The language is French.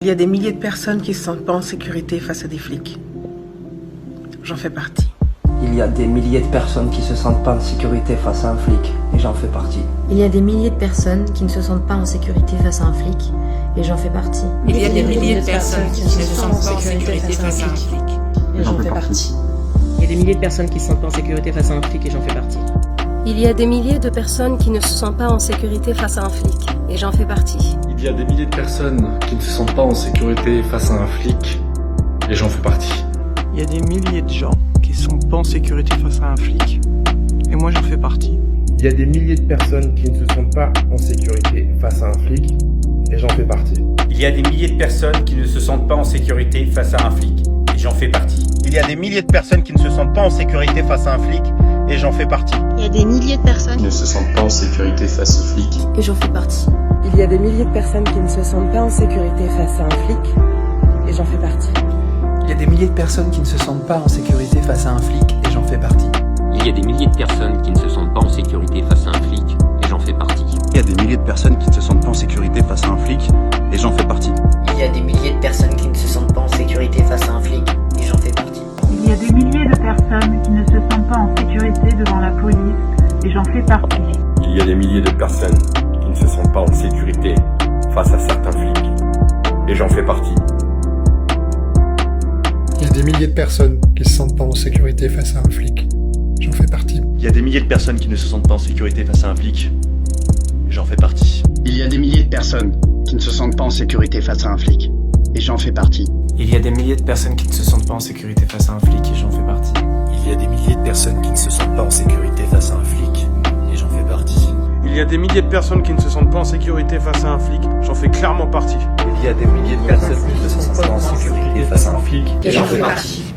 Il y a des milliers de personnes qui ne se sentent pas en sécurité face à des flics. J'en fais partie. Il y a des milliers de personnes qui se sentent pas en sécurité face à un flic, et j'en fais partie. Il y a des milliers de personnes qui ne se sentent pas en sécurité face à un flic, et j'en fais partie. Il y a des milliers de personnes qui ne se sentent pas en sécurité face à un flic, et j'en fais partie. Il y a des milliers de personnes qui ne se sentent pas en sécurité face à un flic, et j'en fais partie. Il y a des milliers de personnes qui ne se sentent pas en sécurité face à un flic, et j'en fais partie. Il y a des milliers de personnes qui ne se sentent pas en sécurité face à un flic, et j'en fais partie. Il y a des milliers de gens qui ne sont pas en sécurité face à un flic, et moi j'en fais partie. Il y a des milliers de personnes qui ne se sentent pas en sécurité face à un flic, et j'en fais partie. Il y a des milliers de personnes qui ne se sentent pas en sécurité face à un flic, et j'en fais partie. Il y a des milliers de personnes qui ne se sentent pas en sécurité face à un flic, et j'en fais partie. Il y a des milliers de personnes qui ne se sentent pas en sécurité face au flic, et j'en fais partie. Il y a des milliers de personnes qui ne se sentent pas en sécurité face à un flic, et j'en fais partie. Il y a des milliers de personnes qui ne se sentent pas en sécurité face à un flic, et j'en fais partie. Il y a des milliers de personnes qui ne se sentent pas en sécurité face à un flic, et j'en fais partie. Il y a des milliers de personnes qui ne se sentent pas en sécurité face à un flic, et j'en fais partie. Il y a des milliers de personnes qui ne se sentent pas en sécurité face à un flic, et j'en fais partie. Il y a des milliers de personnes qui ne se sentent pas en sécurité devant la police, et j'en fais partie. Il y a des milliers de personnes qui ne se sentent pas en sécurité face à certains flics, et j'en fais partie. Il y a des milliers de personnes qui ne se sentent pas en sécurité face à un flic. J'en fais partie. Il y a des milliers de personnes qui ne se sentent pas en sécurité face à un flic. J'en fais partie. Il y a des milliers de personnes qui ne se sentent pas en sécurité face à un flic. Et j'en fais partie. Il y a des milliers de personnes qui ne se sentent pas en sécurité face à un flic, et j'en fais partie. Il y a des milliers de personnes qui ne se sentent pas en sécurité face à un flic, et j'en fais partie. Il y a des milliers de personnes qui ne se sentent pas en sécurité face à un flic, j'en fais clairement partie. Il y a des milliers de personnes qui ne se sentent pas en sécurité face à un flic, et j'en fais partie.